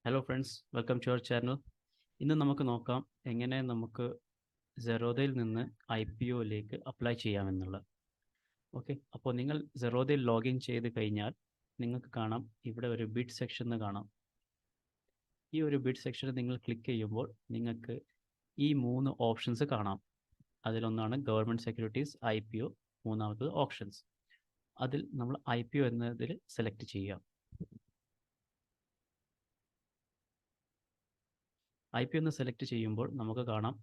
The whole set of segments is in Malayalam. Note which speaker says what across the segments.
Speaker 1: Hello friends, welcome to our channel. ഇന്ന് നമുക്ക് നോക്കാം എങ്ങനെ നമുക്ക് സെറോദയിൽ നിന്ന് IPOയിലേക്ക് അപ്ലൈ ചെയ്യാമെന്നുള്ളത്. ഓക്കെ, അപ്പോൾ നിങ്ങൾ സെറോദയിൽ ലോഗിൻ ചെയ്ത് കഴിഞ്ഞാൽ നിങ്ങൾക്ക് കാണാം ഇവിടെ ഒരു ബിഡ് സെക്ഷൻ എന്ന് കാണാം. ഈ ഒരു ബിഡ് സെക്ഷനിൽ നിങ്ങൾ ക്ലിക്ക് ചെയ്യുമ്പോൾ നിങ്ങൾക്ക് ഈ 3 ഓപ്ഷൻസ് കാണാം. അതിലൊന്നാണ് ഗവൺമെൻറ് സെക്യൂരിറ്റീസ്, IPO, മൂന്നാമത്തത് ഓപ്ഷൻസ്. അതിൽ നമ്മൾ IPO എന്നതിൽ സെലക്ട് ചെയ്യുക. IPO എന്ന് സെലക്ട് ചെയ്യുമ്പോൾ നമുക്ക് കാണാം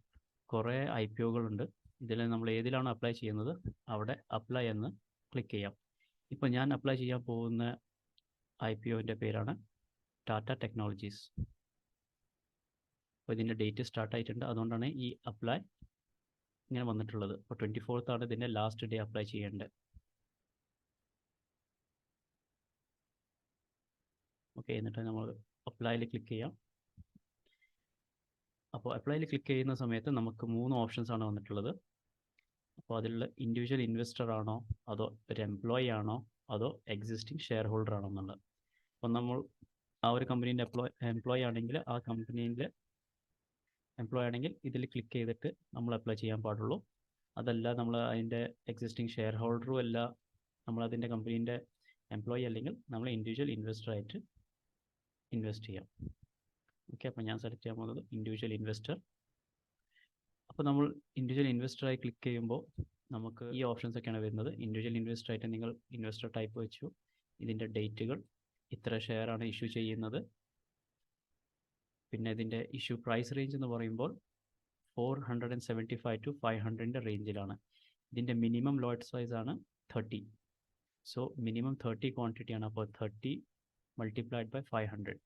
Speaker 1: കുറേ IPOകളുണ്ട്. ഇതിൽ നമ്മൾ ഏതിലാണ് അപ്ലൈ ചെയ്യുന്നത് അവിടെ അപ്ലൈ എന്ന് ക്ലിക്ക് ചെയ്യാം. ഇപ്പോൾ ഞാൻ അപ്ലൈ ചെയ്യാൻ പോകുന്ന IPOൻ്റെ പേരാണ് ടാറ്റ ടെക്നോളജീസ്. അപ്പോൾ ഇതിൻ്റെ ഡേറ്റ് സ്റ്റാർട്ടായിട്ടുണ്ട്, അതുകൊണ്ടാണ് ഈ അപ്ലൈ ഇങ്ങനെ വന്നിട്ടുള്ളത്. അപ്പോൾ 24th ആണ് ഇതിൻ്റെ ലാസ്റ്റ് ഡേ അപ്ലൈ ചെയ്യേണ്ടത്. ഓക്കെ, എന്നിട്ട് നമ്മൾ അപ്ലൈയിൽ ക്ലിക്ക് ചെയ്യാം. അപ്പോൾ അപ്ലൈയിൽ ക്ലിക്ക് ചെയ്യുന്ന സമയത്ത് നമുക്ക് 3 ഓപ്ഷൻസ് ആണ് വന്നിട്ടുള്ളത്. അപ്പോൾ അതിലുള്ള ഇൻഡിവിജ്വൽ ഇൻവെസ്റ്റർ ആണോ, അതോ ഒരു എംപ്ലോയി ആണോ, അതോ എക്സിസ്റ്റിംഗ് ഷെയർ ഹോൾഡർ ആണോ എന്നുള്ളത്. അപ്പോൾ നമ്മൾ ആ ഒരു കമ്പനീൻ്റെ എംപ്ലോയി ആണെങ്കിൽ ആ കമ്പനീൻ്റെ എംപ്ലോയി ആണെങ്കിൽ ഇതിൽ ക്ലിക്ക് ചെയ്തിട്ട് നമ്മൾ അപ്ലൈ ചെയ്യാൻ പാടുള്ളൂ. അതല്ല നമ്മൾ അതിൻ്റെ എക്സിസ്റ്റിംഗ് ഷെയർ ഹോൾഡറും അല്ല, നമ്മൾ അതിൻ്റെ കമ്പനീൻ്റെ എംപ്ലോയി അല്ലെങ്കിൽ നമ്മൾ ഇൻഡിവിജ്വൽ ഇൻവെസ്റ്റർ ആയിട്ട് ഇൻവെസ്റ്റ് ചെയ്യാം. ഓക്കെ, അപ്പോൾ ഞാൻ സെലക്ട് ചെയ്യാൻ പോകുന്നത് ഇൻഡിവിജ്വൽ ഇൻവെസ്റ്റർ. അപ്പോൾ നമ്മൾ ഇൻഡിവിജ്വൽ ഇൻവെസ്റ്ററായി ക്ലിക്ക് ചെയ്യുമ്പോൾ നമുക്ക് ഈ ഓപ്ഷൻസ് ഒക്കെയാണ് വരുന്നത്. ഇൻഡിവിജ്വൽ ഇൻവെസ്റ്റർ ആയിട്ട് നിങ്ങൾ ഇൻവെസ്റ്റർ ടൈപ്പ് വെച്ചു, ഇതിൻ്റെ ഡേറ്റുകൾ, ഇത്ര ഷെയർ ആണ് ഇഷ്യൂ ചെയ്യുന്നത്, പിന്നെ ഇതിൻ്റെ ഇഷ്യൂ പ്രൈസ് റേഞ്ച് എന്ന് പറയുമ്പോൾ 475 to 500 റേഞ്ചിലാണ്. ഇതിൻ്റെ മിനിമം ലോട്ട് സൈസ് ആണ് 30. സോ മിനിമം 30 ക്വാണ്ടിറ്റി ആണ്. അപ്പോൾ 30 മൾട്ടിപ്ലൈഡ് ബൈ 500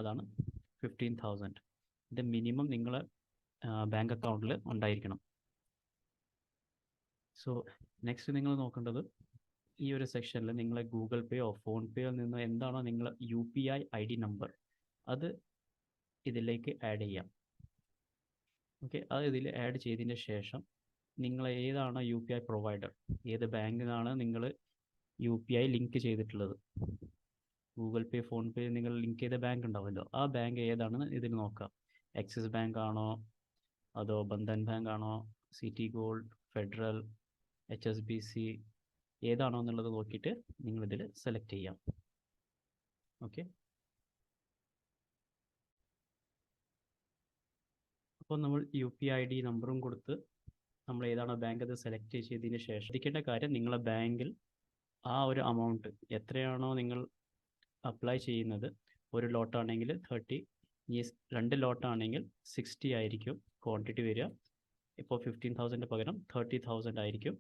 Speaker 1: അതാണ് 15,000. ഇത് മിനിമം നിങ്ങളെ ബാങ്ക് അക്കൗണ്ടിൽ ഉണ്ടായിരിക്കണം. സോ നെക്സ്റ്റ് നിങ്ങൾ നോക്കേണ്ടത് ഈ ഒരു സെക്ഷനിൽ നിങ്ങളെ ഗൂഗിൾ പേയോ ഫോൺ പേയോ നിന്ന് എന്താണോ നിങ്ങളെ UPI ID നമ്പർ അത് ഇതിലേക്ക് ആഡ് ചെയ്യാം. ഓക്കെ, അത് ഇതിൽ ആഡ് ചെയ്തതിന് ശേഷം നിങ്ങൾ ഏതാണോ UPI പ്രൊവൈഡർ, ഏത് ബാങ്കിനാണ് നിങ്ങൾ UPI ലിങ്ക് ചെയ്തിട്ടുള്ളത്, ഗൂഗിൾ പേ, ഫോൺ പേ നിങ്ങൾ ലിങ്ക് ചെയ്ത ബാങ്ക് ഉണ്ടാവുമല്ലോ, ആ ബാങ്ക് ഏതാണെന്ന് ഇതിൽ നോക്കാം. ആക്സിസ് ബാങ്ക് ആണോ, അതോ ബന്ധൻ ബാങ്ക് ആണോ, സിറ്റി ഗോൾഡ്, ഫെഡറൽ, HSBC ഏതാണോ എന്നുള്ളത് നോക്കിയിട്ട് നിങ്ങളിതിൽ സെലക്ട് ചെയ്യാം. ഓക്കെ, അപ്പോൾ നമ്മൾ UPI ID നമ്പറും കൊടുത്ത് നമ്മൾ ഏതാണോ ബാങ്ക് അത് സെലക്ട് ചെയ്തതിന് ശേഷം ശ്രദ്ധിക്കേണ്ട കാര്യം, നിങ്ങളെ ബാങ്കിൽ ആ ഒരു എമൗണ്ട് എത്രയാണോ നിങ്ങൾ അപ്ലൈ ചെയ്യുന്നത്, ഒരു ലോട്ടാണെങ്കിൽ 30, ഈ 2 ലോട്ടാണെങ്കിൽ 60 ആയിരിക്കും ക്വാണ്ടിറ്റി വരിക. ഇപ്പോൾ 15,000 പകരം 30,000 ആയിരിക്കും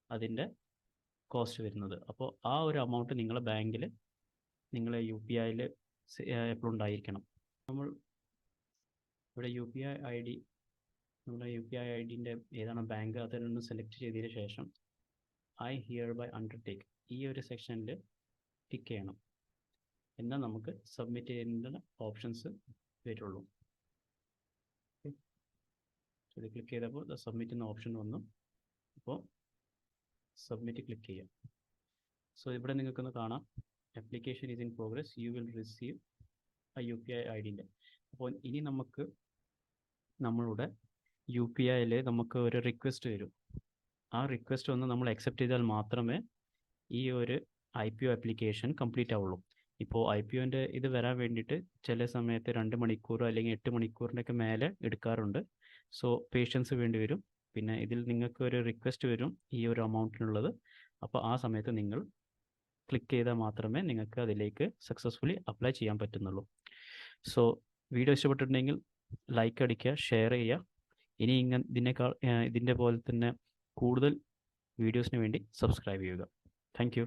Speaker 1: അതിൻ്റെ കോസ്റ്റ് വരുന്നത്. അപ്പോൾ ആ ഒരു എമൗണ്ട് നിങ്ങളെ ബാങ്കിൽ നിങ്ങളെ UPIയിൽ എപ്പോഴും ഉണ്ടായിരിക്കണം. നമ്മൾ ഇവിടെ UPI ID, നമ്മുടെ UPI IDൻ്റെ ഏതാണ് ബാങ്ക് അതിലൊന്ന് സെലക്ട് ചെയ്തതിന് ശേഷം I hereby undertake ഈ ഒരു സെക്ഷനിൽ ടിക്ക് ചെയ്യണം. എന്നാൽ നമുക്ക് സബ്മിറ്റ് ചെയ്യുന്ന ഓപ്ഷൻസ് വരുള്ളൂ. ഇത് ക്ലിക്ക് ചെയ്തപ്പോൾ സബ്മിറ്റ് എന്ന ഓപ്ഷൻ വന്നു. അപ്പോൾ സബ്മിറ്റ് ക്ലിക്ക് ചെയ്യാം. സോ ഇവിടെ നിങ്ങൾക്കൊന്ന് കാണാം, application is in progress, you will receive UPI IDൻ്റെ. അപ്പോൾ ഇനി നമുക്ക് നമ്മളുടെ UPIയിൽ നമുക്ക് ഒരു റിക്വസ്റ്റ് വരും. ആ റിക്വസ്റ്റ് ഒന്ന് നമ്മൾ അക്സെപ്റ്റ് ചെയ്താൽ മാത്രമേ ഈ ഒരു IPO ആപ്ലിക്കേഷൻ കംപ്ലീറ്റ് ആവുള്ളൂ. ഇപ്പോൾ IPOൻ്റെ ഇത് വരാൻ വേണ്ടിയിട്ട് ചില സമയത്ത് 2 മണിക്കൂറോ അല്ലെങ്കിൽ 8 മണിക്കൂറിൻ്റെയൊക്കെ മേലെ എടുക്കാറുണ്ട്. സോ പേഷ്യൻസ് വേണ്ടി വരും. പിന്നെ ഇതിൽ നിങ്ങൾക്ക് ഒരു റിക്വസ്റ്റ് വരും ഈ ഒരു എമൗണ്ടിനുള്ളത്. അപ്പോൾ ആ സമയത്ത് നിങ്ങൾ ക്ലിക്ക് ചെയ്താൽ മാത്രമേ നിങ്ങൾക്ക് അതിലേക്ക് സക്സസ്ഫുള്ളി അപ്ലൈ ചെയ്യാൻ പറ്റുന്നുള്ളൂ. സോ വീഡിയോ ഇഷ്ടപ്പെട്ടിട്ടുണ്ടെങ്കിൽ ലൈക്ക് അടിക്കുക, ഷെയർ ചെയ്യുക. ഇനി ഇതിൻ്റെ പോലെ തന്നെ കൂടുതൽ വീഡിയോസിന് വേണ്ടി സബ്സ്ക്രൈബ് ചെയ്യുക. Thank you.